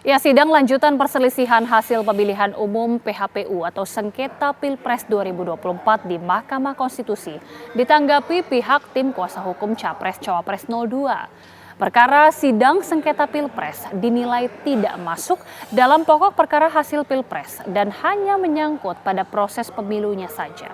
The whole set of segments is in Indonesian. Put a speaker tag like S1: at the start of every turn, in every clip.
S1: Ya, sidang lanjutan perselisihan hasil pemilihan umum PHPU atau sengketa Pilpres 2024 di Mahkamah Konstitusi ditanggapi pihak tim kuasa hukum Capres-Cawapres 02. Perkara sidang sengketa Pilpres dinilai tidak masuk dalam pokok perkara hasil Pilpres dan hanya menyangkut pada proses pemilunya saja.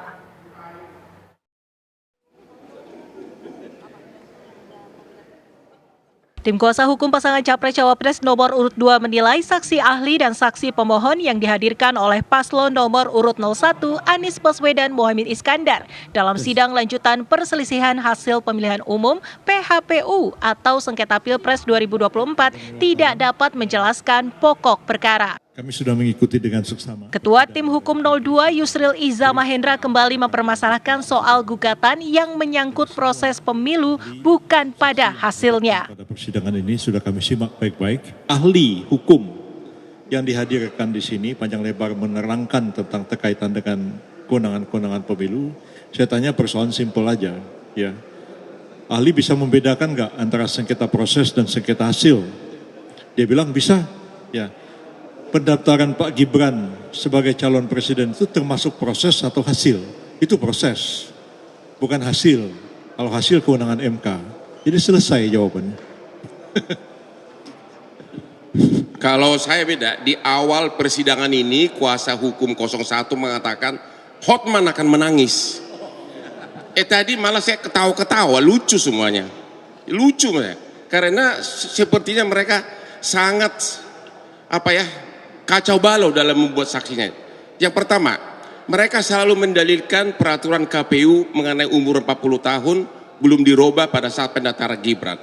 S2: Tim kuasa hukum pasangan Capres-Cawapres nomor urut 2 menilai saksi ahli dan saksi pemohon yang dihadirkan oleh paslon nomor urut 01 Anies Baswedan Muhaimin Iskandar dalam sidang lanjutan perselisihan hasil pemilihan umum PHPU atau sengketa Pilpres 2024 tidak dapat menjelaskan pokok perkara.
S3: Kami sudah mengikuti dengan seksama.
S2: Ketua Tim Hukum 02 Yusril Iza Mahendra kembali mempermasalahkan soal gugatan yang menyangkut proses pemilu bukan pada hasilnya.
S3: Pada persidangan ini sudah kami simak baik-baik. Ahli hukum yang dihadirkan di sini panjang lebar menerangkan tentang terkaitan dengan kewenangan-kewenangan pemilu. Saya tanya persoalan simpel aja, ya. Ahli bisa membedakan nggak antara sengketa proses dan sengketa hasil? Dia bilang bisa, ya. Pendaftaran Pak Gibran sebagai calon presiden itu termasuk proses atau hasil? Itu proses, bukan hasil. Kalau hasil kewenangan MK. Jadi selesai jawabannya.
S4: Kalau saya beda, di awal persidangan ini kuasa hukum 01 mengatakan Hotman akan menangis. Tadi malah saya ketawa-ketawa, lucu semuanya. Lucu ya. Karena sepertinya mereka sangat kacau balau dalam membuat saksinya. Yang pertama, mereka selalu mendalilkan peraturan KPU mengenai umur 40 tahun belum dirubah pada saat pendaftaran Gibran.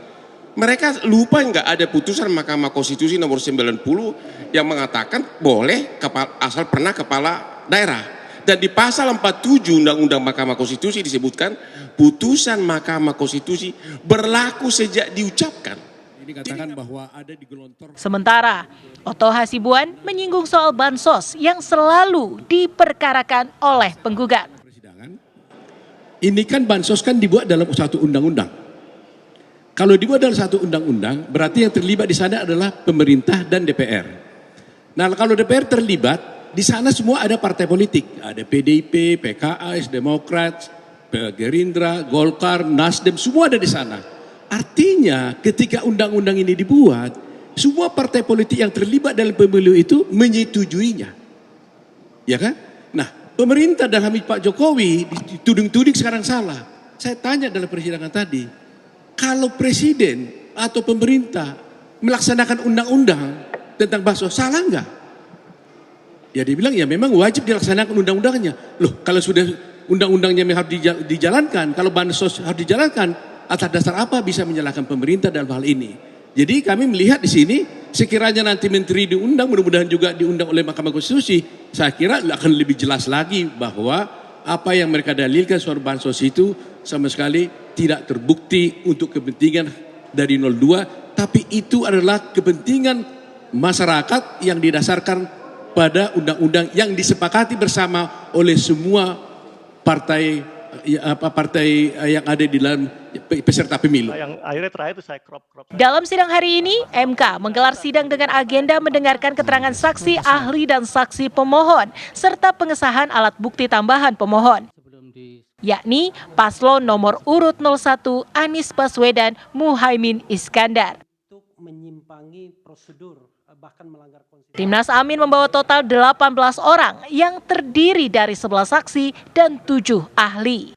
S4: Mereka lupa nggak ada putusan Mahkamah Konstitusi nomor 90 yang mengatakan boleh asal pernah kepala daerah. Dan di pasal 47 Undang-Undang Mahkamah Konstitusi disebutkan putusan Mahkamah Konstitusi berlaku sejak diucapkan.
S5: Dikatakan bahwa ada di gelontor.
S2: Sementara, Otto Hasibuan menyinggung soal bansos yang selalu diperkarakan oleh penggugat.
S5: Ini kan bansos kan dibuat dalam satu undang-undang. Kalau dibuat dalam satu undang-undang, berarti yang terlibat di sana adalah pemerintah dan DPR. Nah, kalau DPR terlibat, di sana semua ada partai politik. Ada PDIP, PKS, Demokrat, Gerindra, Golkar, Nasdem, semua ada di sana. Artinya ketika undang-undang ini dibuat, semua partai politik yang terlibat dalam pemilu itu menyetujuinya. Ya kan? Nah, pemerintah dalam Pak Jokowi dituding-tuding sekarang salah. Saya tanya dalam persidangan tadi, kalau presiden atau pemerintah melaksanakan undang-undang tentang bansos, salah enggak? Ya dia bilang ya memang wajib dilaksanakan undang-undangnya. Loh, kalau sudah undang-undangnya harus dijalankan, kalau bansos harus dijalankan, atas dasar apa bisa menyalahkan pemerintah dalam hal ini? Jadi kami melihat di sini, sekiranya nanti menteri diundang, mudah-mudahan juga diundang oleh Mahkamah Konstitusi, saya kira akan lebih jelas lagi bahwa apa yang mereka dalilkan soal bansos itu sama sekali tidak terbukti untuk kepentingan dari 02, tapi itu adalah kepentingan masyarakat yang didasarkan pada undang-undang yang disepakati bersama oleh semua partai yang ada di dalam peserta pemilu.
S6: Yang akhirnya terakhir itu saya crop.
S2: Dalam sidang hari ini, MK menggelar sidang dengan agenda mendengarkan keterangan saksi ahli dan saksi pemohon, serta pengesahan alat bukti tambahan pemohon, yakni paslon nomor urut 01 Anies Baswedan Muhaimin Iskandar. Timnas Amin membawa total 18 orang yang terdiri dari 11 saksi dan 7 ahli.